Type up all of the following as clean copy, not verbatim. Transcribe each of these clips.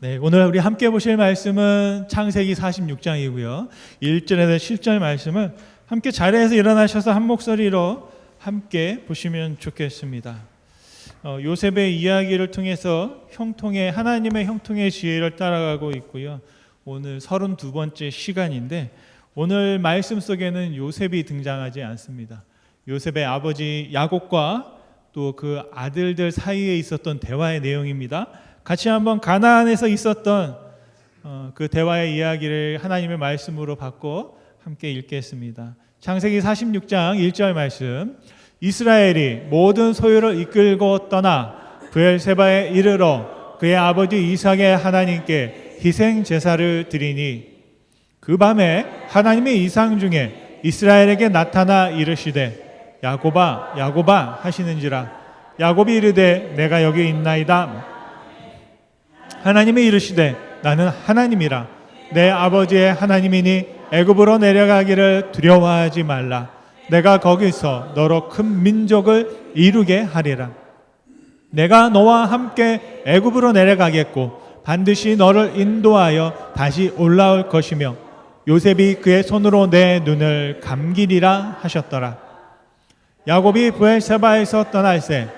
네, 오늘 우리 함께 보실 말씀은 창세기 46장이고요. 1절에서 10절 말씀을 함께 자리에서 일어나셔서 한 목소리로 함께 보시면 좋겠습니다. 요셉의 이야기를 통해서 하나님의 형통의 지혜를 따라가고 있고요. 오늘 32번째 시간인데 오늘 말씀 속에는 요셉이 등장하지 않습니다. 요셉의 아버지 야곱과 또 그 아들들 사이에 있었던 대화의 내용입니다. 같이 한번 가나안에서 있었던 그 대화의 이야기를 하나님의 말씀으로 받고 함께 읽겠습니다. 창세기 46장 1절 말씀. 이스라엘이 모든 소유를 이끌고 떠나 브엘세바에 이르러 그의 아버지 이삭의 하나님께 희생 제사를 드리니 그 밤에 하나님의 이상 중에 이스라엘에게 나타나 이르시되 야곱아 야곱아 하시는지라. 야곱이 이르되 내가 여기 있나이다. 하나님이 이르시되 나는 하나님이라. 내 아버지의 하나님이니 애굽으로 내려가기를 두려워하지 말라. 내가 거기서 너로 큰 민족을 이루게 하리라. 내가 너와 함께 애굽으로 내려가겠고 반드시 너를 인도하여 다시 올라올 것이며 요셉이 그의 손으로 내 눈을 감기리라 하셨더라. 야곱이 브엘세바에서 떠날새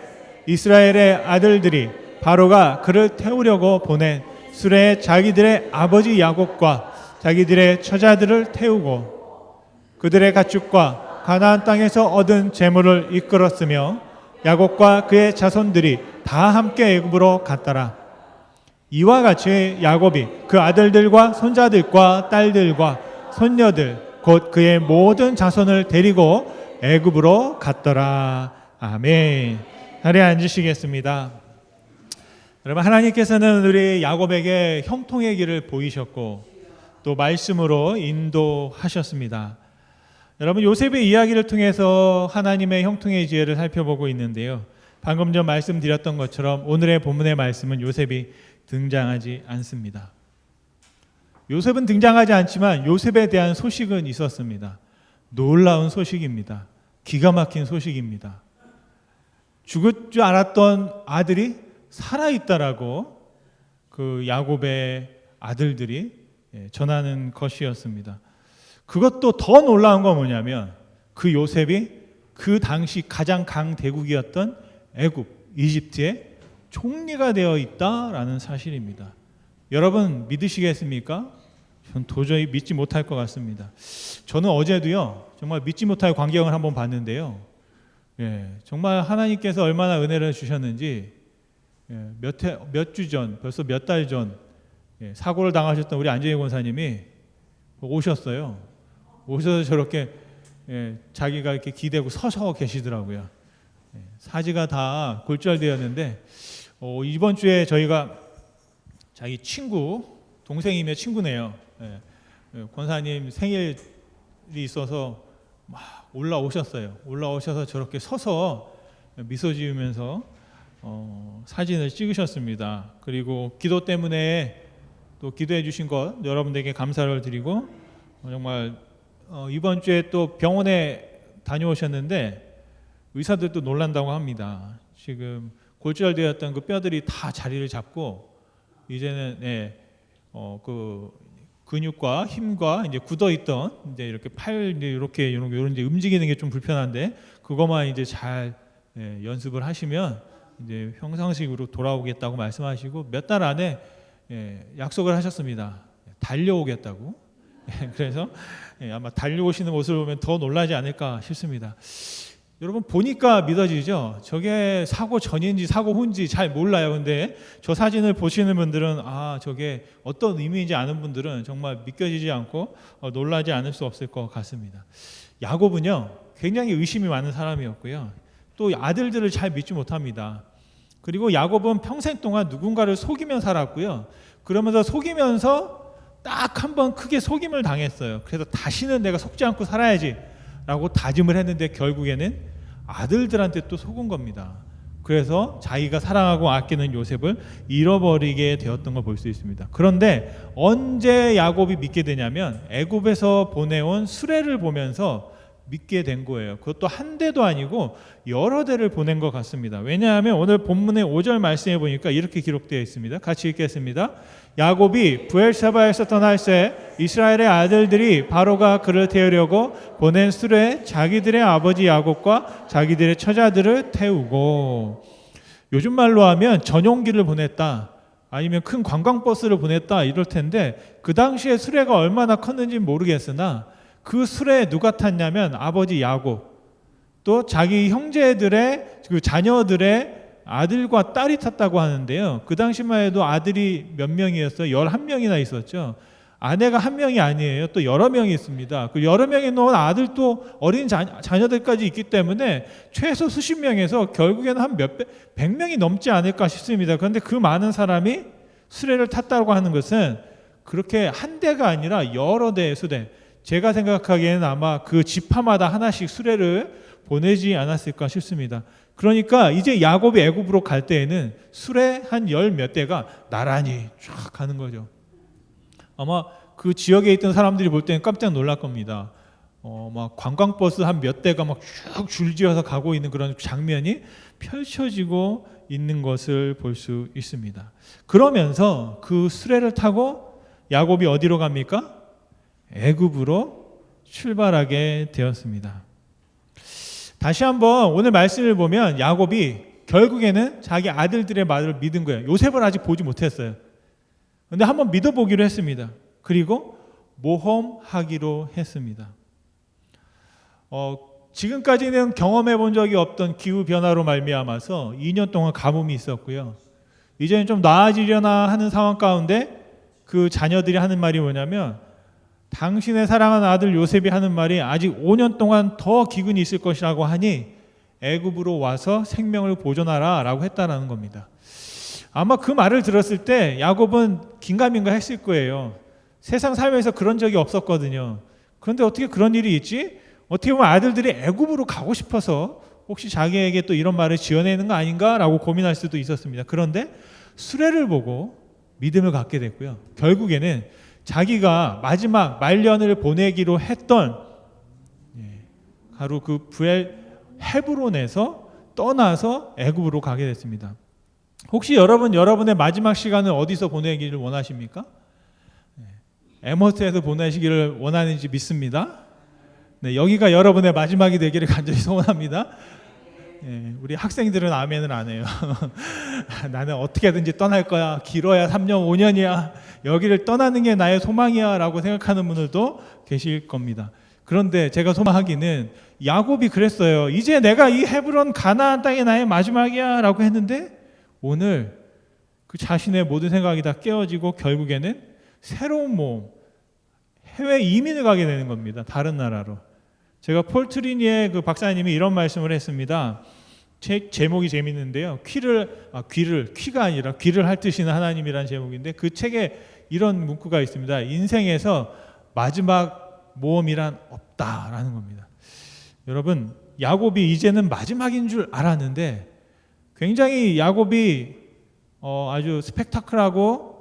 이스라엘의 아들들이 바로가 그를 태우려고 보낸 수레에 자기들의 아버지 야곱과 자기들의 처자들을 태우고 그들의 가축과 가나안 땅에서 얻은 재물을 이끌었으며 야곱과 그의 자손들이 다 함께 애굽으로 갔더라. 이와 같이 야곱이 그 아들들과 손자들과 딸들과 손녀들 곧 그의 모든 자손을 데리고 애굽으로 갔더라. 아멘. 자리에 앉으시겠습니다. 여러분, 하나님께서는 우리 야곱에게 형통의 길을 보이셨고 또 말씀으로 인도하셨습니다. 여러분, 요셉의 이야기를 통해서 하나님의 형통의 지혜를 살펴보고 있는데요. 방금 전 말씀드렸던 것처럼 오늘의 본문의 말씀은 요셉이 등장하지 않습니다. 요셉은 등장하지 않지만 요셉에 대한 소식은 있었습니다. 놀라운 소식입니다. 기가 막힌 소식입니다. 죽을 줄 알았던 아들이 살아있다라고 그 야곱의 아들들이 전하는 것이었습니다. 그것도 더 놀라운 건 뭐냐면 그 요셉이 그 당시 가장 강대국이었던 애굽, 이집트의 총리가 되어 있다라는 사실입니다. 여러분 믿으시겠습니까? 전 도저히 믿지 못할 것 같습니다. 저는 어제도요 정말 믿지 못할 광경을 한번 봤는데요. 정말 하나님께서 얼마나 은혜를 주셨는지 몇 주 전, 벌써 몇 달 전 사고를 당하셨던 우리 안재희 권사님이 오셨어요. 오셔서 저렇게 자기가 이렇게 기대고 서서 계시더라고요. 사지가 다 골절되었는데 이번 주에 저희가 자기 친구, 동생이며 친구네요. 권사님 생일이 있어서 막 올라오셨어요. 올라오셔서 저렇게 서서 미소 지으면서 사진을 찍으셨습니다. 그리고 기도 때문에 또 기도해 주신 것 여러분들에게 감사를 드리고 정말 이번 주에 또 병원에 다녀오셨는데 의사들도 놀란다고 합니다. 지금 골절되었던 그 뼈들이 다 자리를 잡고 이제는 그 근육과 힘과 이제 굳어있던 이제 이렇게 팔 이렇게 이런 이제 움직이는 게 좀 불편한데 그것만 이제 잘 연습을 하시면 이제 평상식으로 돌아오겠다고 말씀하시고 몇 달 안에 약속을 하셨습니다. 달려오겠다고. 그래서 아마 달려오시는 모습을 보면 더 놀라지 않을까 싶습니다. 여러분 보니까 믿어지죠? 저게 사고 전인지 사고 후인지 잘 몰라요. 근데 저 사진을 보시는 분들은 저게 어떤 의미인지 아는 분들은 정말 믿겨지지 않고 놀라지 않을 수 없을 것 같습니다. 야곱은요 굉장히 의심이 많은 사람이었고요. 또 아들들을 잘 믿지 못합니다. 그리고 야곱은 평생 동안 누군가를 속이며 살았고요. 그러면서 속이면서 딱 한 번 크게 속임을 당했어요. 그래서 다시는 내가 속지 않고 살아야지 라고 다짐을 했는데 결국에는 아들들한테 또 속은 겁니다. 그래서 자기가 사랑하고 아끼는 요셉을 잃어버리게 되었던 걸 볼 수 있습니다. 그런데 언제 야곱이 믿게 되냐면 애굽에서 보내온 수레를 보면서 믿게 된 거예요. 그것도 한 대도 아니고 여러 대를 보낸 것 같습니다. 왜냐하면 오늘 본문의 5절 말씀에 보니까 이렇게 기록되어 있습니다. 같이 읽겠습니다. 야곱이 브엘세바에서 떠날 새 이스라엘의 아들들이 바로가 그를 태우려고 보낸 수레에 자기들의 아버지 야곱과 자기들의 처자들을 태우고, 요즘 말로 하면 전용기를 보냈다, 아니면 큰 관광버스를 보냈다 이럴 텐데, 그 당시에 수레가 얼마나 컸는지 모르겠으나 그 수레에 누가 탔냐면 아버지 야곱, 또 자기 형제들의 그 자녀들의 아들과 딸이 탔다고 하는데요. 그 당시만 해도 아들이 몇 명이었어요? 11명이나 있었죠. 아내가 한 명이 아니에요. 또 여러 명이 있습니다. 그 여러 명이 놓은 아들도 어린 자녀들까지 있기 때문에 최소 수십 명에서 결국에는 한 100명이 넘지 않을까 싶습니다. 그런데 그 많은 사람이 수레를 탔다고 하는 것은 그렇게 한 대가 아니라 여러 대의 수레, 제가 생각하기에는 아마 그 지파마다 하나씩 수레를 보내지 않았을까 싶습니다. 그러니까 이제 야곱이 애굽으로 갈 때에는 수레 한 열 몇 대가 나란히 쫙 가는 거죠. 아마 그 지역에 있던 사람들이 볼 때는 깜짝 놀랄 겁니다. 막 관광버스 한 몇 대가 막 쭉 줄지어서 가고 있는 그런 장면이 펼쳐지고 있는 것을 볼 수 있습니다. 그러면서 그 수레를 타고 야곱이 어디로 갑니까? 애굽으로 출발하게 되었습니다. 다시 한번 오늘 말씀을 보면 야곱이 결국에는 자기 아들들의 말을 믿은 거예요. 요셉을 아직 보지 못했어요. 그런데 한번 믿어보기로 했습니다. 그리고 모험하기로 했습니다. 지금까지는 경험해 본 적이 없던 기후변화로 말미암아서 2년 동안 가뭄이 있었고요. 이제는 좀 나아지려나 하는 상황 가운데 그 자녀들이 하는 말이 뭐냐면, 당신의 사랑하는 아들 요셉이 하는 말이 아직 5년 동안 더 기근이 있을 것이라고 하니 애굽으로 와서 생명을 보존하라 라고 했다라는 겁니다. 아마 그 말을 들었을 때 야곱은 긴가민가 했을 거예요. 세상 살면서 그런 적이 없었거든요. 그런데 어떻게 그런 일이 있지? 어떻게 보면 아들들이 애굽으로 가고 싶어서 혹시 자기에게 또 이런 말을 지어내는 거 아닌가 라고 고민할 수도 있었습니다. 그런데 수레를 보고 믿음을 갖게 됐고요. 결국에는 자기가 마지막 말년을 보내기로 했던 바로 그 헤브론에서 떠나서 애굽으로 가게 됐습니다. 혹시 여러분의 마지막 시간을 어디서 보내기를 원하십니까? 에머스에서 보내시기를 원하는지 믿습니다. 네, 여기가 여러분의 마지막이 되기를 간절히 소원합니다. 우리 학생들은 아멘을 안 해요. 나는 어떻게든지 떠날 거야. 길어야 3년, 5년이야. 여기를 떠나는 게 나의 소망이야 라고 생각하는 분들도 계실 겁니다. 그런데 제가 소망하기는 야곱이 그랬어요. 이제 내가 이 헤브론 가나안 땅이 나의 마지막이야 라고 했는데, 오늘 그 자신의 모든 생각이 다 깨어지고 결국에는 새로운 모험, 해외 이민을 가게 되는 겁니다. 다른 나라로. 제가 폴 트리니의 그 박사님이 이런 말씀을 했습니다. 책 제목이 재밌는데요. 귀가 아니라 귀를 핥으시는 하나님이라는 제목인데, 그 책에 이런 문구가 있습니다. 인생에서 마지막 모험이란 없다라는 겁니다. 여러분, 야곱이 이제는 마지막인 줄 알았는데 굉장히 야곱이 아주 스펙타클하고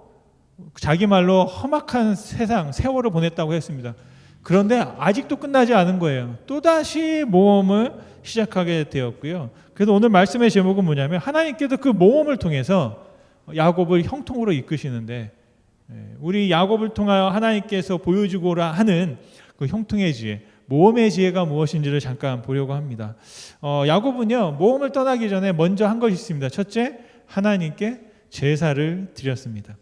자기 말로 험악한 세월을 보냈다고 했습니다. 그런데 아직도 끝나지 않은 거예요. 또다시 모험을 시작하게 되었고요. 그래서 오늘 말씀의 제목은 뭐냐면, 하나님께서 그 모험을 통해서 야곱을 형통으로 이끄시는데, 우리 야곱을 통하여 하나님께서 보여주고라 하는 그 형통의 지혜, 모험의 지혜가 무엇인지를 잠깐 보려고 합니다. 야곱은요, 모험을 떠나기 전에 먼저 한 것이 있습니다. 첫째, 하나님께 제사를 드렸습니다.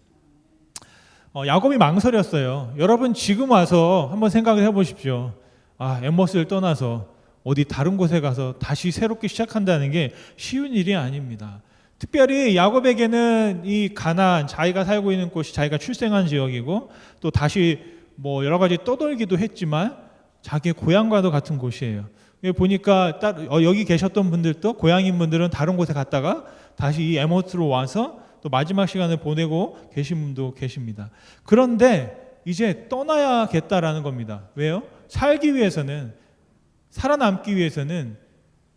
야곱이 망설였어요. 여러분, 지금 와서 한번 생각을 해보십시오. 에머스를 떠나서 어디 다른 곳에 가서 다시 새롭게 시작한다는 게 쉬운 일이 아닙니다. 특별히 야곱에게는 이 가나안, 자기가 살고 있는 곳이 자기가 출생한 지역이고, 또 다시 뭐 여러 가지 떠돌기도 했지만 자기의 고향과도 같은 곳이에요. 보니까 여기 계셨던 분들도, 고향인 분들은 다른 곳에 갔다가 다시 이 에머스로 와서 또 마지막 시간을 보내고 계신 분도 계십니다. 그런데 이제 떠나야겠다라는 겁니다. 왜요? 살기 위해서는, 살아남기 위해서는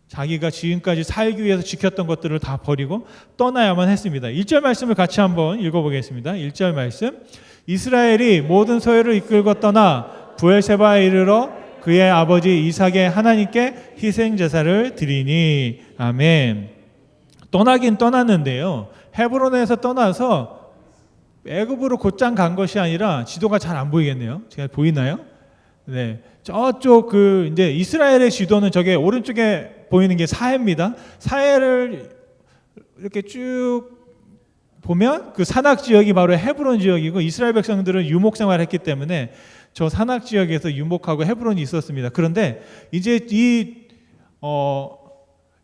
자기가 지금까지 살기 위해서 지켰던 것들을 다 버리고 떠나야만 했습니다. 1절 말씀을 같이 한번 읽어보겠습니다. 1절 말씀. 이스라엘이 모든 소유를 이끌고 떠나 부엘세바에 이르러 그의 아버지 이삭의 하나님께 희생 제사를 드리니. 아멘. 떠나긴 떠났는데요. 헤브론에서 떠나서 애굽으로 곧장 간 것이 아니라 지도가 잘 안 보이겠네요. 제가 보이나요? 네. 저쪽 그 이제 이스라엘의 지도는 저게 오른쪽에 보이는 게 사해입니다. 사해를 이렇게 쭉 보면 그 산악 지역이 바로 헤브론 지역이고, 이스라엘 백성들은 유목 생활했기 때문에 저 산악 지역에서 유목하고 헤브론이 있었습니다. 그런데 이제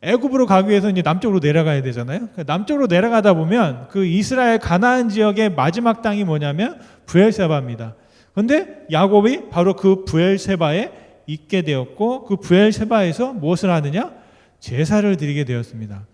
애굽으로 가기 위해서 이제 남쪽으로 내려가야 되잖아요. 남쪽으로 내려가다 보면 그 이스라엘 가나안 지역의 마지막 땅이 뭐냐면 브엘세바입니다. 그런데 야곱이 바로 그 브엘세바에 있게 되었고, 그 브엘세바에서 무엇을 하느냐? 제사를 드리게 되었습니다.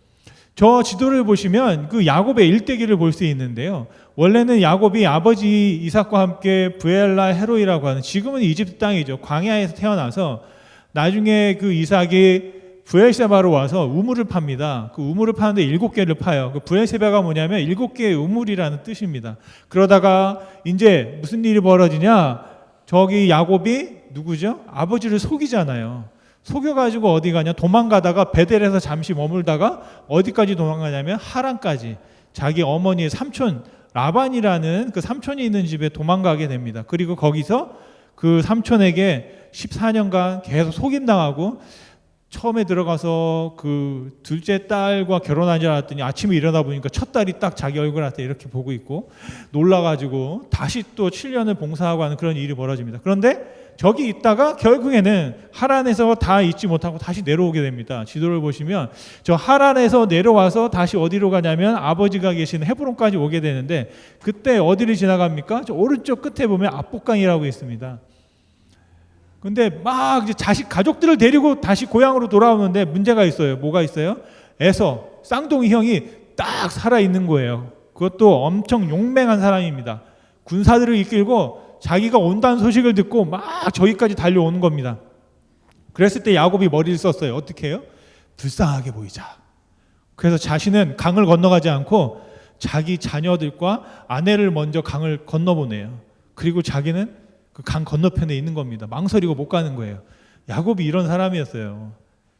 저 지도를 보시면 그 야곱의 일대기를 볼 수 있는데요. 원래는 야곱이 아버지 이삭과 함께 브엘라 헤로이라고 하는, 지금은 이집트 땅이죠, 광야에서 태어나서 나중에 그 이삭이 브엘세바로 와서 우물을 팝니다. 그 우물을 파는데 7개를 파요. 그 브엘세바가 뭐냐면 7개의 우물이라는 뜻입니다. 그러다가 이제 무슨 일이 벌어지냐? 저기 야곱이 누구죠? 아버지를 속이잖아요. 속여가지고 어디 가냐? 도망가다가 베델에서 잠시 머물다가 어디까지 도망가냐면 하란까지, 자기 어머니의 삼촌 라반이라는 그 삼촌이 있는 집에 도망가게 됩니다. 그리고 거기서 그 삼촌에게 14년간 계속 속임당하고, 처음에 들어가서 그 둘째 딸과 결혼한 줄 알았더니 아침에 일어나 보니까 첫 딸이 딱 자기 얼굴한테 이렇게 보고 있고, 놀라가지고 다시 또 7년을 봉사하고 하는 그런 일이 벌어집니다. 그런데 저기 있다가 결국에는 하란에서 다 잊지 못하고 다시 내려오게 됩니다. 지도를 보시면 저 하란에서 내려와서 다시 어디로 가냐면 아버지가 계신 헤브론까지 오게 되는데, 그때 어디를 지나갑니까? 저 오른쪽 끝에 보면 압복강이라고 있습니다. 근데 막 이제 자식 가족들을 데리고 다시 고향으로 돌아오는데 문제가 있어요. 뭐가 있어요? 에서 쌍둥이 형이 딱 살아 있는 거예요. 그것도 엄청 용맹한 사람입니다. 군사들을 이끌고 자기가 온다는 소식을 듣고 막 저기까지 달려오는 겁니다. 그랬을 때 야곱이 머리를 썼어요. 어떻게 해요? 불쌍하게 보이자. 그래서 자신은 강을 건너가지 않고 자기 자녀들과 아내를 먼저 강을 건너보내요. 그리고 자기는 그 강 건너편에 있는 겁니다. 망설이고 못 가는 거예요. 야곱이 이런 사람이었어요.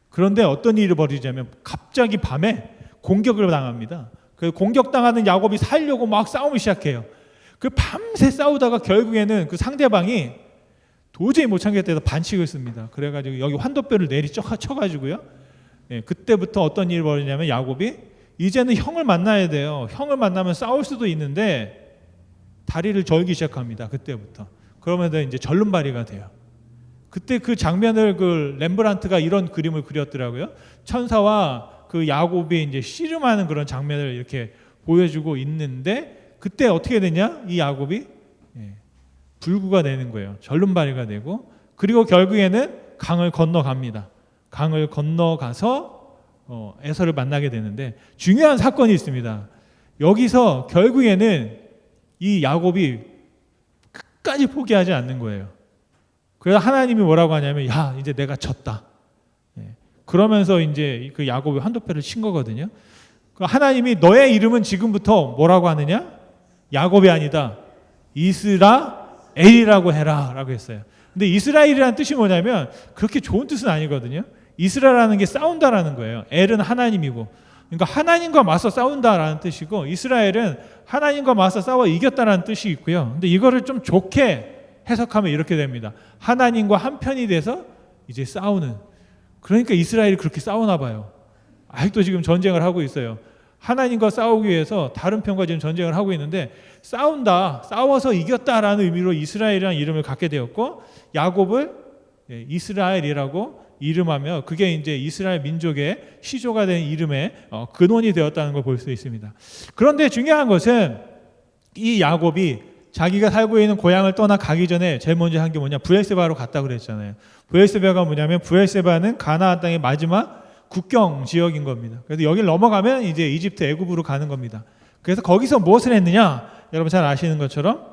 그런데 어떤 일이 벌어지냐면 갑자기 밤에 공격을 당합니다. 그 공격당하는 야곱이 살려고 막 싸움을 시작해요. 그 밤새 싸우다가 결국에는 그 상대방이 도저히 못 참겠다해서 반칙을 씁니다. 그래가지고 여기 환도뼈를 내리 쳐가지고요. 예, 그때부터 어떤 일이 벌어지냐면 야곱이 이제는 형을 만나야 돼요. 형을 만나면 싸울 수도 있는데 다리를 절기 시작합니다. 그때부터. 그러면서 이제 절름발이가 돼요. 그때 그 장면을 그 렘브란트가 이런 그림을 그렸더라고요. 천사와 그 야곱이 이제 씨름하는 그런 장면을 이렇게 보여주고 있는데, 그때 어떻게 되냐? 이 야곱이 불구가 되는 거예요. 절름발이가 되고, 그리고 결국에는 강을 건너갑니다. 강을 건너가서 에서를 만나게 되는데, 중요한 사건이 있습니다. 여기서 결국에는 이 야곱이 끝까지 포기하지 않는 거예요. 그래서 하나님이 뭐라고 하냐면, 야, 이제 내가 졌다. 그러면서 이제 그 야곱이 환도표를 친 거거든요. 하나님이 너의 이름은 지금부터 뭐라고 하느냐? 야곱이 아니다, 이스라엘이라고 해라 라고 했어요. 근데 이스라엘이라는 뜻이 뭐냐면 그렇게 좋은 뜻은 아니거든요. 이스라엘이라는 게 싸운다라는 거예요. 엘은 하나님이고, 그러니까 하나님과 맞서 싸운다라는 뜻이고, 이스라엘은 하나님과 맞서 싸워 이겼다라는 뜻이 있고요. 근데 이거를 좀 좋게 해석하면 이렇게 됩니다. 하나님과 한편이 돼서 이제 싸우는. 그러니까 이스라엘이 그렇게 싸우나 봐요. 아직도 지금 전쟁을 하고 있어요. 하나님과 싸우기 위해서 다른 편과 지금 전쟁을 하고 있는데, 싸운다, 싸워서 이겼다라는 의미로 이스라엘이라는 이름을 갖게 되었고, 야곱을 이스라엘이라고 이름하며 그게 이제 이스라엘 민족의 시조가 된 이름의 근원이 되었다는 걸 볼 수 있습니다. 그런데 중요한 것은 이 야곱이 자기가 살고 있는 고향을 떠나 가기 전에 제일 먼저 한 게 뭐냐? 브엘세바로 갔다 그랬잖아요. 브엘세바가 뭐냐면, 브엘세바는 가나안 땅의 마지막 국경 지역인 겁니다. 그래서 여기를 넘어가면 이제 이집트 애굽으로 가는 겁니다. 그래서 거기서 무엇을 했느냐? 여러분 잘 아시는 것처럼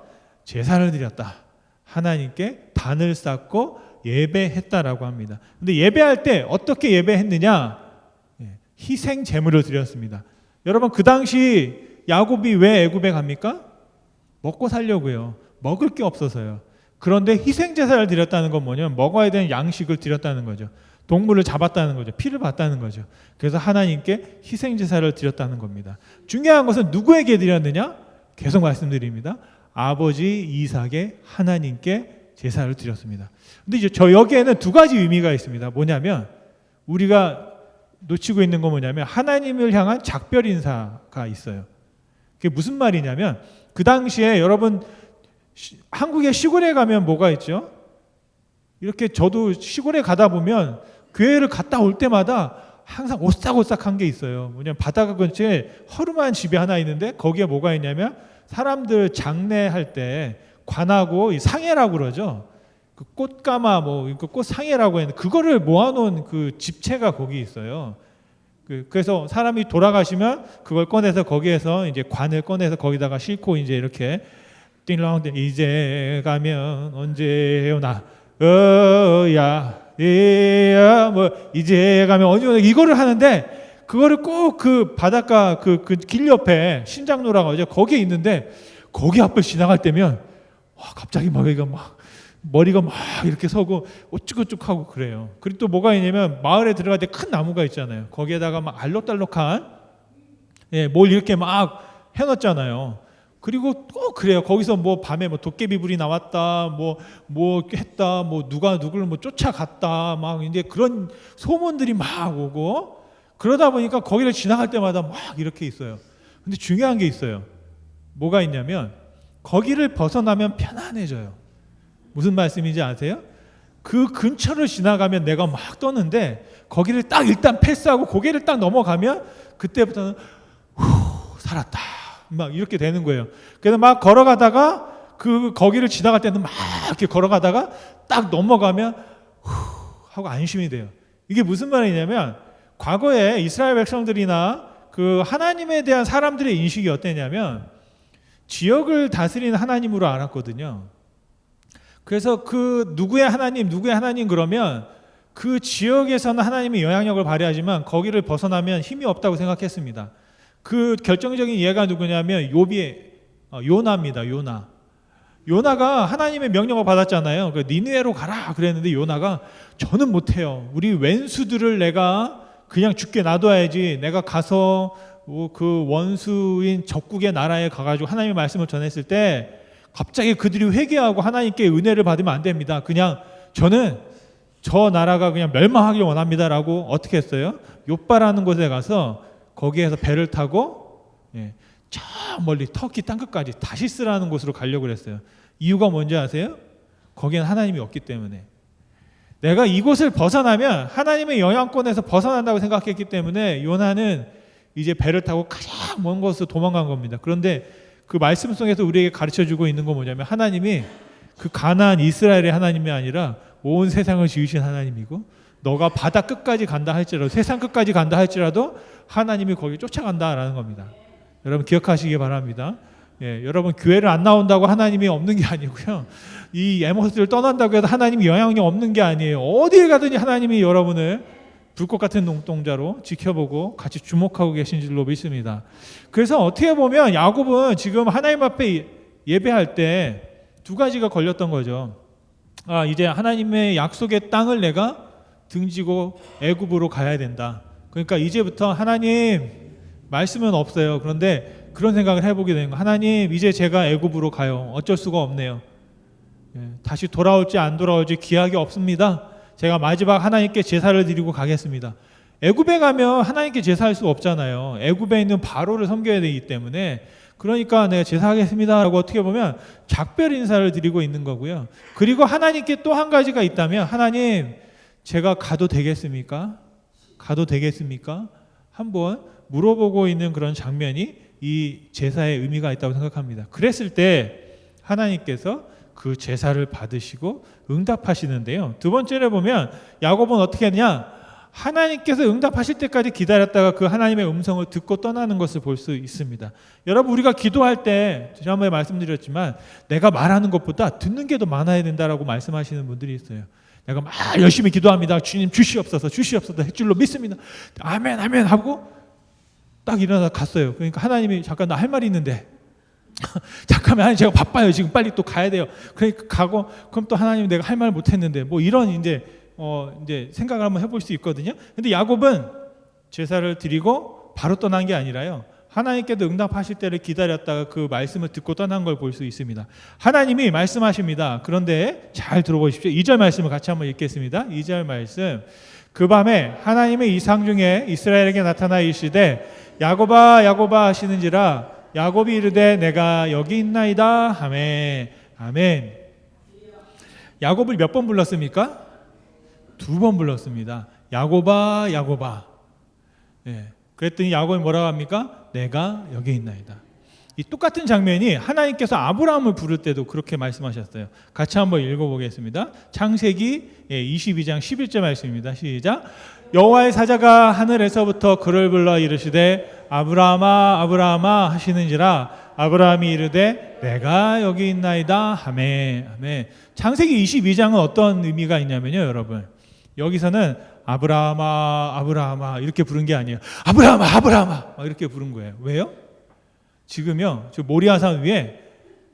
제사를 드렸다. 하나님께 단을 쌓고 예배했다라고 합니다. 근데 예배할 때 어떻게 예배했느냐? 희생 제물을 드렸습니다. 여러분, 그 당시 야곱이 왜 애굽에 갑니까? 먹고 살려고요. 먹을 게 없어서요. 그런데 희생 제사를 드렸다는 건 뭐냐면 먹어야 되는 양식을 드렸다는 거죠. 동물을 잡았다는 거죠. 피를 봤다는 거죠. 그래서 하나님께 희생 제사를 드렸다는 겁니다. 중요한 것은 누구에게 드렸느냐? 계속 말씀드립니다. 아버지 이삭의 하나님께 제사를 드렸습니다. 근데 이제 저 여기에는 두 가지 의미가 있습니다. 뭐냐면 우리가 놓치고 있는 건 뭐냐면 하나님을 향한 작별 인사가 있어요. 그게 무슨 말이냐면 그 당시에 여러분 한국의 시골에 가면 뭐가 있죠? 이렇게 저도 시골에 가다 보면 교회를 갔다 올 때마다 항상 오싹오싹한 게 있어요. 뭐냐면 바닷가 근처에 허름한 집이 하나 있는데 거기에 뭐가 있냐면 사람들 장례할 때 관하고 상해라고 그러죠. 그 꽃가마 꽃상해라고 했는데 그거를 모아놓은 그 집체가 거기 있어요. 그래서 사람이 돌아가시면 그걸 꺼내서 거기에서 이제 관을 꺼내서 거기다가 싣고 이제 이렇게 띵렁 이제 가면 언제 오나 뭐 이제 가면 언제 오나 이거를 하는데 그거를 꼭 그 바닷가 그 길 옆에 신장로라고 하죠. 거기에 있는데 거기 앞을 지나갈 때면 갑자기 막 머리가 막 이렇게 서고 우쭉우쭉하고 그래요. 그리고 또 뭐가 있냐면 마을에 들어갈 때 큰 나무가 있잖아요. 거기에다가 막 알록달록한 뭘 이렇게 막 해놨잖아요. 그리고 또 그래요. 거기서 뭐 밤에 뭐 도깨비불이 나왔다, 뭐 했다, 뭐 누가 누구를 뭐 쫓아갔다, 막 이제 그런 소문들이 막 오고 그러다 보니까 거기를 지나갈 때마다 막 이렇게 있어요. 근데 중요한 게 있어요. 뭐가 있냐면 거기를 벗어나면 편안해져요. 무슨 말씀인지 아세요? 그 근처를 지나가면 내가 막 떠는데 거기를 딱 일단 패스하고 고개를 딱 넘어가면 그때부터는 살았다 막 이렇게 되는 거예요. 그래서 막 걸어가다가 거기를 지나갈 때는 막 이렇게 걸어가다가 딱 넘어가면 하고 안심이 돼요. 이게 무슨 말이냐면 과거에 이스라엘 백성들이나 그 하나님에 대한 사람들의 인식이 어땠냐면 지역을 다스리는 하나님으로 알았거든요. 그래서 그 누구의 하나님 그러면 그 지역에서는 하나님의 영향력을 발휘하지만 거기를 벗어나면 힘이 없다고 생각했습니다. 그 결정적인 예가 누구냐면 요나입니다. 요나가 하나님의 명령을 받았잖아요. 니느웨로 가라 그랬는데 요나가 저는 못해요. 우리 왼수들을 내가 그냥 죽게 놔둬야지. 내가 가서 그 원수인 적국의 나라에 가가지고 하나님의 말씀을 전했을 때 갑자기 그들이 회개하고 하나님께 은혜를 받으면 안 됩니다. 그냥 저는 저 나라가 그냥 멸망하길 원합니다라고 어떻게 했어요? 욥바라는 곳에 가서 거기에서 배를 타고 저 멀리 터키 땅끝까지 다시스라는 곳으로 가려고 그랬어요. 이유가 뭔지 아세요? 거기는 하나님이 없기 때문에. 내가 이곳을 벗어나면 하나님의 영향권에서 벗어난다고 생각했기 때문에 요나는 이제 배를 타고 가장 먼 곳으로 도망간 겁니다. 그런데 그 말씀 속에서 우리에게 가르쳐주고 있는 건 뭐냐면 하나님이 그 가나안 이스라엘의 하나님이 아니라 온 세상을 지으신 하나님이고 너가 바다 끝까지 간다 할지라도 세상 끝까지 간다 할지라도 하나님이 거기 쫓아간다라는 겁니다. 여러분 기억하시기 바랍니다. 여러분 교회를 안 나온다고 하나님이 없는 게 아니고요. 이 에모스를 떠난다고 해서 하나님이 영향력 없는 게 아니에요. 어디에 가든지 하나님이 여러분을 불꽃 같은 눈동자로 지켜보고 같이 주목하고 계신 줄로 믿습니다. 그래서 어떻게 보면 야곱은 지금 하나님 앞에 예배할 때 두 가지가 걸렸던 거죠. 이제 하나님의 약속의 땅을 내가 등지고 애굽으로 가야 된다. 그러니까 이제부터 하나님 말씀은 없어요. 그런데 그런 생각을 해보게 되는 거예요. 하나님 이제 제가 애굽으로 가요. 어쩔 수가 없네요. 다시 돌아올지 안 돌아올지 기약이 없습니다. 제가 마지막 하나님께 제사를 드리고 가겠습니다. 애굽에 가면 하나님께 제사할 수 없잖아요. 애굽에 있는 바로를 섬겨야 되기 때문에 그러니까 내가 제사하겠습니다 라고 어떻게 보면 작별 인사를 드리고 있는 거고요. 그리고 하나님께 또 한 가지가 있다면 하나님 제가 가도 되겠습니까? 가도 되겠습니까? 한번 물어보고 있는 그런 장면이 이 제사의 의미가 있다고 생각합니다. 그랬을 때 하나님께서 그 제사를 받으시고 응답하시는데요. 두 번째를 보면 야곱은 어떻게 했냐? 하나님께서 응답하실 때까지 기다렸다가 그 하나님의 음성을 듣고 떠나는 것을 볼 수 있습니다. 여러분 우리가 기도할 때 지난번에 말씀드렸지만 내가 말하는 것보다 듣는 게 더 많아야 된다라고 말씀하시는 분들이 있어요. 내가 막 열심히 기도합니다. 주님 주시옵소서 할 줄로 믿습니다. 아멘 아멘 하고 딱 일어나서 갔어요. 그러니까 하나님이 잠깐 나 할 말이 있는데 잠깐만, 아니 제가 바빠요. 지금 빨리 또 가야 돼요. 그러니까 가고, 그럼 또 하나님 내가 할 말 못했는데, 뭐 이런 이제 생각을 한번 해볼 수 있거든요. 근데 야곱은 제사를 드리고 바로 떠난 게 아니라요, 하나님께도 응답하실 때를 기다렸다가 그 말씀을 듣고 떠난 걸 볼 수 있습니다. 하나님이 말씀하십니다. 그런데 잘 들어보십시오. 2절 말씀을 같이 한번 읽겠습니다. 2절 말씀. 그 밤에 하나님의 이상 중에 이스라엘에게 나타나 이르시되 야곱아 야곱아 하시는지라 야곱이 이르되 내가 여기 있나이다 하매. 아멘. 야곱을 몇 번 불렀습니까? 2번 불렀습니다. 야곱아 야곱아. 예. 그랬더니 야곱이 뭐라고 합니까? 내가 여기 있나이다. 이 똑같은 장면이 하나님께서 아브라함을 부를 때도 그렇게 말씀하셨어요. 같이 한번 읽어보겠습니다. 창세기 22장 11절 말씀입니다. 시작. 여호와의 사자가 하늘에서부터 그를 불러 이르시되 아브라함아 아브라함아 하시는지라 아브라함이 이르되 내가 여기 있나이다 하매. 아멘. 창세기 22장은 어떤 의미가 있냐면요, 여러분, 여기서는 아브라함아 아브라함아 이렇게 부른 게 아니에요. 아브라함아 아브라함아 이렇게 부른 거예요. 왜요? 지금요, 저 모리아산 위에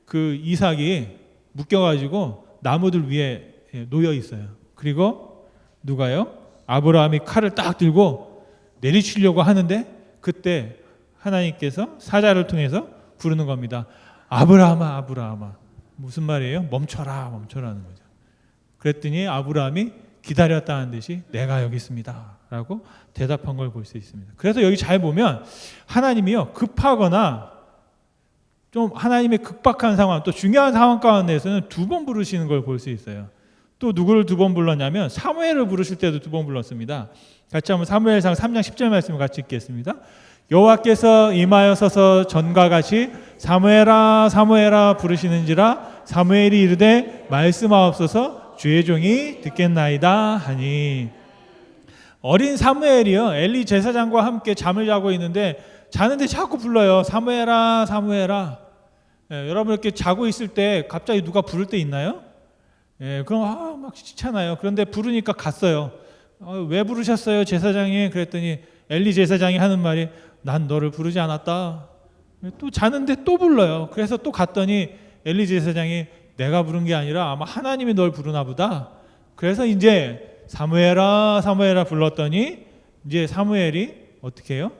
그 이삭이 묶여가지고 나무들 위에 놓여 있어요. 그리고 누가요? 아브라함이 칼을 딱 들고 내리치려고 하는데 그때 하나님께서 사자를 통해서 부르는 겁니다. 아브라함아 아브라함아. 무슨 말이에요? 멈춰라 멈춰라는 거죠. 그랬더니 아브라함이 기다렸다는 듯이 내가 여기 있습니다 라고 대답한 걸 볼 수 있습니다. 그래서 여기 잘 보면 하나님이요, 급하거나 좀 하나님의 급박한 상황, 또 중요한 상황 가운데서는 2번 부르시는 걸 볼 수 있어요. 또 누구를 2번 불렀냐면 사무엘을 부르실 때도 2번 불렀습니다. 같이 한번 사무엘상 3장 10절 말씀을 같이 읽겠습니다. 여호와께서 임하여서서 전과 같이 사무엘아 사무엘아 부르시는지라 사무엘이 이르되 말씀하옵소서 주의 종이 듣겠나이다 하니. 어린 사무엘이요, 엘리 제사장과 함께 잠을 자고 있는데 자는데 자꾸 불러요. 사무엘아 사무엘아. 여러분 이렇게 자고 있을 때 갑자기 누가 부를 때 있나요? 그럼 막 지치잖아요. 그런데 부르니까 갔어요. 왜 부르셨어요 제사장이? 그랬더니 엘리 제사장이 하는 말이 난 너를 부르지 않았다. 또 자는데 또 불러요. 그래서 또 갔더니 엘리 제사장이 내가 부른 게 아니라 아마 하나님이 널 부르나 보다. 그래서 이제 사무엘아 사무엘아 불렀더니 이제 사무엘이 어떻게 해요?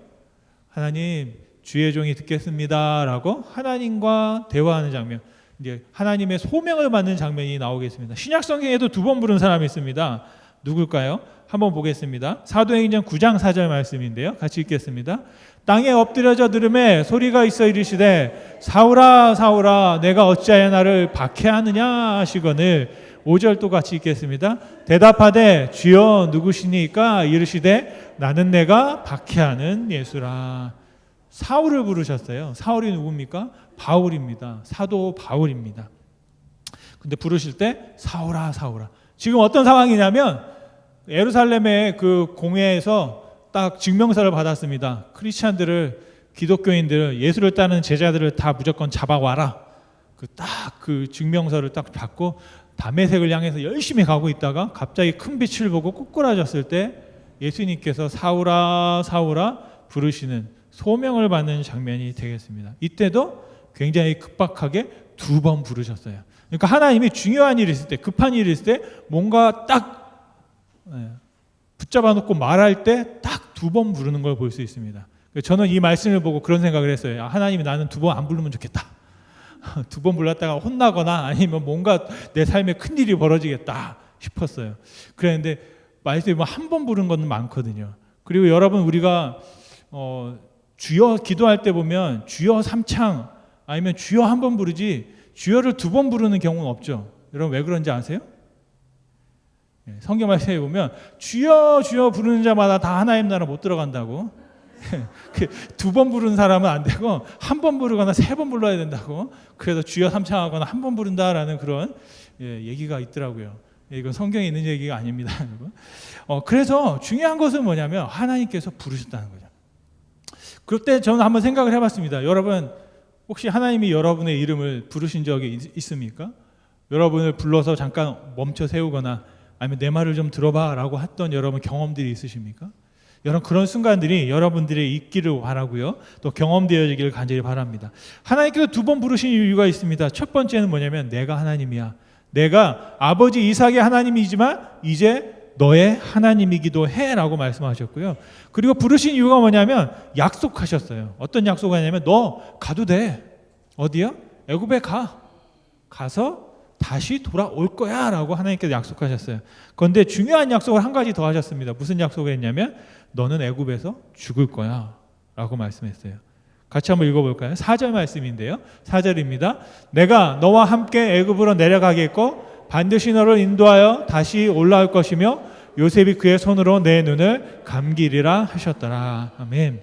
하나님 주의 종이 듣겠습니다라고 하나님과 대화하는 장면, 이제 하나님의 소명을 받는 장면이 나오겠습니다. 신약 성경에도 2번 부른 사람이 있습니다. 누굴까요? 한번 보겠습니다. 사도행전 9장 4절 말씀인데요, 같이 읽겠습니다. 땅에 엎드려져 들음에 소리가 있어 이르시되 사울아 사울아 내가 어찌하여 나를 박해하느냐 하시거늘. 5절 또 같이 읽겠습니다. 대답하되 주여 누구시니까 이르시되 나는 내가 박해하는 예수라. 사울을 부르셨어요. 사울이 누굽니까? 바울입니다. 사도 바울입니다. 근데 부르실 때 사울아 사울아. 지금 어떤 상황이냐면 예루살렘의 그 공회에서 딱 증명서를 받았습니다. 크리스찬들을, 기독교인들을, 예수를 따르는 제자들을 다 무조건 잡아와라. 그 증명서를 딱 받고 다메섹을 향해서 열심히 가고 있다가 갑자기 큰 빛을 보고 꼬꾸라졌을 때 예수님께서 사울아 사울아 부르시는, 소명을 받는 장면이 되겠습니다. 이때도 굉장히 급박하게 2번 부르셨어요. 그러니까 하나님이 중요한 일이 있을 때, 급한 일이 있을 때, 뭔가 딱 붙잡아 놓고 말할 때 딱 2번 부르는 걸 볼 수 있습니다. 저는 이 말씀을 보고 그런 생각을 했어요. 하나님이 나는 2번 안 부르면 좋겠다. 2번 불렀다가 혼나거나 아니면 뭔가 내 삶에 큰일이 벌어지겠다 싶었어요. 그랬는데 말씀이 뭐 1번 부른 건 많거든요. 그리고 여러분, 우리가 주여 기도할 때 보면 주여 3창 아니면 주여 1번 부르지 주여를 2번 부르는 경우는 없죠. 여러분 왜 그런지 아세요? 성경 말씀에 보면 주여 주여 부르는 자마다 다 하나님 나라 못 들어간다고. 2번 부르는 사람은 안 되고 1번 부르거나 3번 불러야 된다고. 그래서 주여 3창 하거나 1번 부른다라는 그런 얘기가 있더라고요. 이건 성경에 있는 얘기가 아닙니다, 여러분. 그래서 중요한 것은 뭐냐면 하나님께서 부르셨다는 거죠. 그때 저는 한번 생각을 해봤습니다. 여러분 혹시 하나님이 여러분의 이름을 부르신 적이 있습니까? 여러분을 불러서 잠깐 멈춰 세우거나 아니면 내 말을 좀 들어봐 라고 했던 여러분 경험들이 있으십니까? 여러분 그런 순간들이 여러분들의 있기를 바라고요. 또 경험되어지기를 간절히 바랍니다. 하나님께서 두 번 부르신 이유가 있습니다. 첫 번째는 뭐냐면 내가 하나님이야. 내가 아버지 이삭의 하나님이지만 이제 너의 하나님이기도 해라고 말씀하셨고요. 그리고 부르신 이유가 뭐냐면 약속하셨어요. 어떤 약속을 하냐면 너 가도 돼. 어디요? 애굽에 가서 다시 돌아올 거야 라고 하나님께서 약속하셨어요. 그런데 중요한 약속을 한 가지 더 하셨습니다. 무슨 약속을 했냐면 너는 애굽에서 죽을 거야 라고 말씀했어요. 같이 한번 읽어볼까요? 4절 말씀인데요. 4절입니다. 내가 너와 함께 애굽으로 내려가겠고 반드시 너를 인도하여 다시 올라올 것이며 요셉이 그의 손으로 내 눈을 감기리라 하셨더라. 아멘.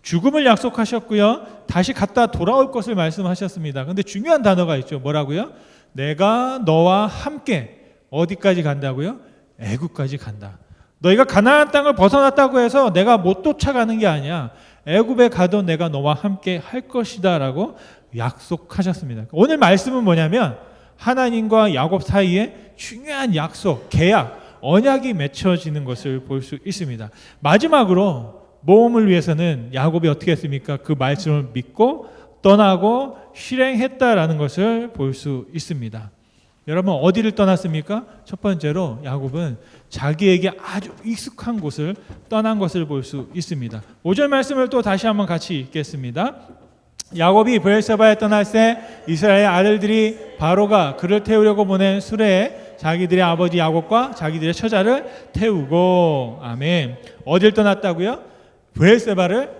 죽음을 약속하셨고요. 다시 갔다 돌아올 것을 말씀하셨습니다. 그런데 중요한 단어가 있죠. 뭐라고요? 내가 너와 함께 어디까지 간다고요? 애굽까지 간다. 너희가 가나안 땅을 벗어났다고 해서 내가 못 쫓아가는 게 아니야. 애굽에 가도 내가 너와 함께 할 것이다 라고 약속하셨습니다. 오늘 말씀은 뭐냐면 하나님과 야곱 사이에 중요한 약속, 계약, 언약이 맺혀지는 것을 볼 수 있습니다. 마지막으로 모험을 위해서는 야곱이 어떻게 했습니까? 그 말씀을 믿고 떠나고 실행했다라는 것을 볼 수 있습니다. 여러분 어디를 떠났습니까? 첫 번째로 야곱은 자기에게 아주 익숙한 곳을 떠난 것을 볼 수 있습니다. 5절 말씀을 또 다시 한번 같이 읽겠습니다. 야곱이 브엘세바에 떠날 때 이스라엘 아들들이 바로가 그를 태우려고 보낸 수레에 자기들의 아버지 야곱과 자기들의 처자를 태우고 아멘. 어딜 떠났다고요? 브엘세바를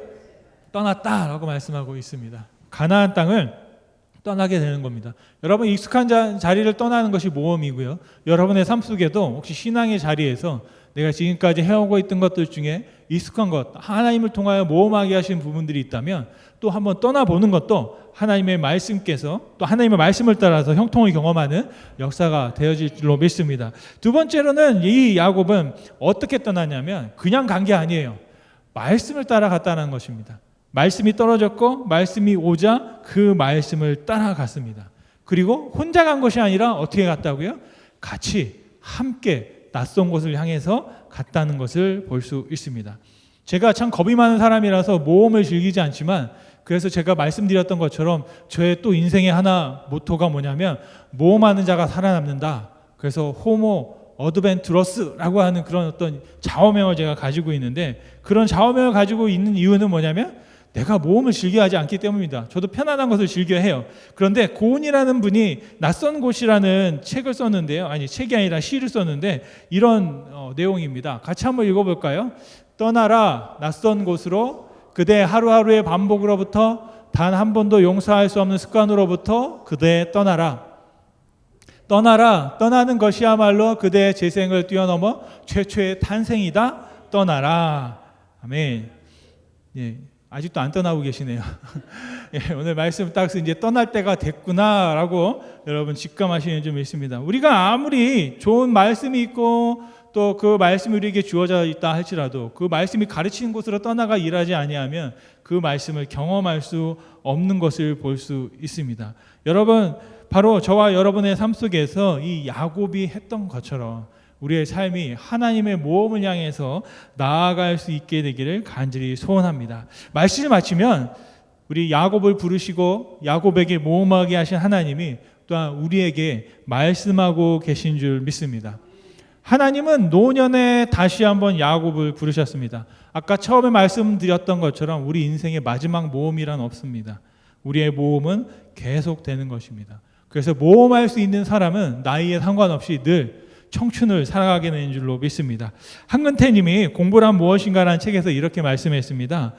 떠났다라고 말씀하고 있습니다. 가나안 땅을 떠나게 되는 겁니다. 여러분 익숙한 자리를 떠나는 것이 모험이고요. 여러분의 삶 속에도 혹시 신앙의 자리에서 내가 지금까지 해오고 있던 것들 중에 익숙한 것, 하나님을 통하여 모험하게 하신 부분들이 있다면 또 한번 떠나보는 것도 하나님의 말씀께서 또 하나님의 말씀을 따라서 형통을 경험하는 역사가 되어질 줄로 믿습니다. 두 번째로는 이 야곱은 어떻게 떠나냐면 그냥 간 게 아니에요. 말씀을 따라갔다는 것입니다. 말씀이 떨어졌고 말씀이 오자 그 말씀을 따라갔습니다. 그리고 혼자 간 것이 아니라 어떻게 갔다고요? 같이 함께 낯선 곳을 향해서 갔다는 것을 볼 수 있습니다. 제가 참 겁이 많은 사람이라서 모험을 즐기지 않지만 그래서 제가 말씀드렸던 것처럼 저의 또 인생의 하나 모토가 뭐냐면 모험하는 자가 살아남는다. 그래서 호모 어드벤투러스라고 하는 그런 어떤 좌우명을 제가 가지고 있는데 그런 좌우명을 가지고 있는 이유는 뭐냐면 내가 모험을 즐겨하지 않기 때문입니다. 저도 편안한 것을 즐겨해요. 그런데 고은이라는 분이 낯선 곳이라는 책을 썼는데요. 아니 책이 아니라 시를 썼는데 이런 내용입니다. 같이 한번 읽어볼까요? 떠나라 낯선 곳으로 그대 하루하루의 반복으로부터 단 한 번도 용서할 수 없는 습관으로부터 그대 떠나라. 떠나라. 떠나는 것이야말로 그대의 재생을 뛰어넘어 최초의 탄생이다. 떠나라. 아멘. 예. 아직도 안 떠나고 계시네요. 예, 오늘 말씀 딱 이제 떠날 때가 됐구나라고 여러분 직감하시는 좀 있습니다. 우리가 아무리 좋은 말씀이 있고 또 그 말씀이 우리에게 주어져 있다 할지라도 그 말씀이 가르치는 곳으로 떠나가 일하지 아니하면 그 말씀을 경험할 수 없는 것을 볼 수 있습니다. 여러분 바로 저와 여러분의 삶 속에서 이 야곱이 했던 것처럼 우리의 삶이 하나님의 모험을 향해서 나아갈 수 있게 되기를 간절히 소원합니다. 말씀을 마치면 우리 야곱을 부르시고 야곱에게 모험하게 하신 하나님이 또한 우리에게 말씀하고 계신 줄 믿습니다. 하나님은 노년에 다시 한번 야곱을 부르셨습니다. 아까 처음에 말씀드렸던 것처럼 우리 인생의 마지막 모험이란 없습니다. 우리의 모험은 계속되는 것입니다. 그래서 모험할 수 있는 사람은 나이에 상관없이 늘 청춘을 살아가게 되는 줄로 믿습니다. 한근태 님이 공부란 무엇인가라는 책에서 이렇게 말씀했습니다.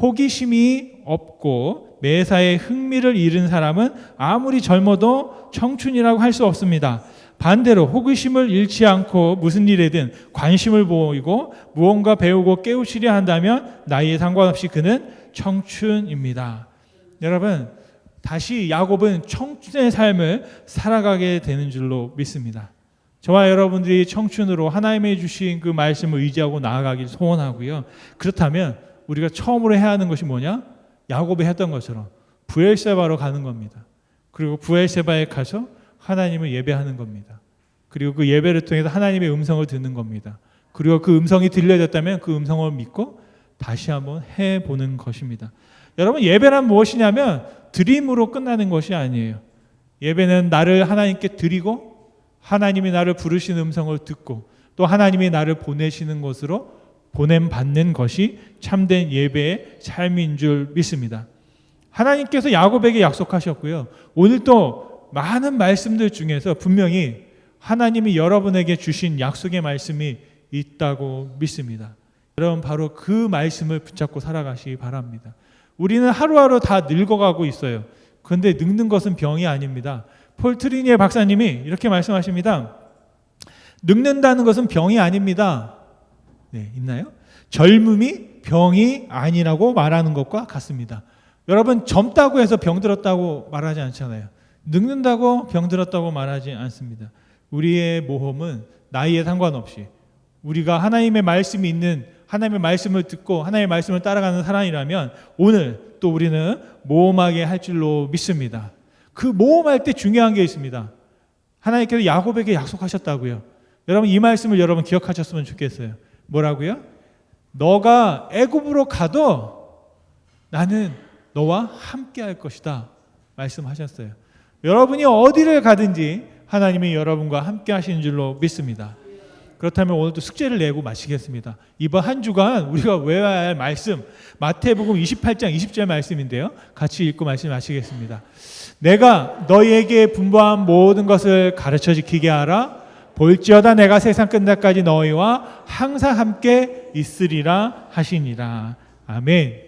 호기심이 없고 매사에 흥미를 잃은 사람은 아무리 젊어도 청춘이라고 할 수 없습니다. 반대로 호기심을 잃지 않고 무슨 일에든 관심을 보이고 무언가 배우고 깨우치려 한다면 나이에 상관없이 그는 청춘입니다. 여러분 다시 야곱은 청춘의 삶을 살아가게 되는 줄로 믿습니다. 저와 여러분들이 청춘으로 하나님이 주신 그 말씀을 의지하고 나아가길 소원하고요. 그렇다면 우리가 처음으로 해야 하는 것이 뭐냐? 야곱이 했던 것처럼 브엘세바로 가는 겁니다. 그리고 브엘세바에 가서 하나님을 예배하는 겁니다. 그리고 그 예배를 통해서 하나님의 음성을 듣는 겁니다. 그리고 그 음성이 들려졌다면 그 음성을 믿고 다시 한번 해보는 것입니다. 여러분, 예배란 무엇이냐면 드림으로 끝나는 것이 아니에요. 예배는 나를 하나님께 드리고 하나님이 나를 부르시는 음성을 듣고 또 하나님이 나를 보내시는 것으로 보냄받는 것이 참된 예배의 삶인 줄 믿습니다. 하나님께서 야곱에게 약속하셨고요. 오늘 또 많은 말씀들 중에서 분명히 하나님이 여러분에게 주신 약속의 말씀이 있다고 믿습니다. 여러분, 바로 그 말씀을 붙잡고 살아가시기 바랍니다. 우리는 하루하루 다 늙어가고 있어요. 그런데 늙는 것은 병이 아닙니다. 폴 트리니에 박사님이 이렇게 말씀하십니다. 늙는다는 것은 병이 아닙니다. 네, 있나요? 젊음이 병이 아니라고 말하는 것과 같습니다. 여러분, 젊다고 해서 병들었다고 말하지 않잖아요. 늙는다고 병들었다고 말하지 않습니다. 우리의 모험은 나이에 상관없이 우리가 하나님의 말씀이 있는, 하나님의 말씀을 듣고 하나님의 말씀을 따라가는 사람이라면 오늘 또 우리는 모험하게 할 줄로 믿습니다. 그 모험할 때 중요한 게 있습니다. 하나님께서 야곱에게 약속하셨다고요. 여러분, 이 말씀을 여러분 기억하셨으면 좋겠어요. 뭐라고요? 너가 애굽으로 가도 나는 너와 함께 할 것이다 말씀하셨어요. 여러분이 어디를 가든지 하나님이 여러분과 함께 하시는 줄로 믿습니다. 그렇다면 오늘도 숙제를 내고 마치겠습니다. 이번 한 주간 우리가 외워야 할 말씀, 마태복음 28장 20절 말씀인데요. 같이 읽고 말씀 마치겠습니다. 내가 너희에게 분부한 모든 것을 가르쳐 지키게 하라. 볼지어다 내가 세상 끝날까지 너희와 항상 함께 있으리라 하시니라. 아멘.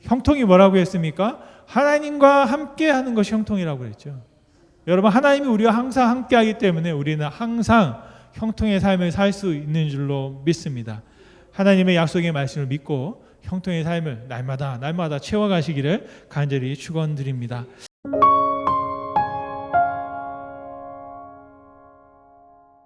형통이 뭐라고 했습니까? 하나님과 함께 하는 것이 형통이라고 했죠. 여러분, 하나님이 우리와 항상 함께 하기 때문에 우리는 항상 형통의 삶을 살 수 있는 줄로 믿습니다. 하나님의 약속의 말씀을 믿고 형통의 삶을 날마다 채워가시기를 간절히 축원드립니다.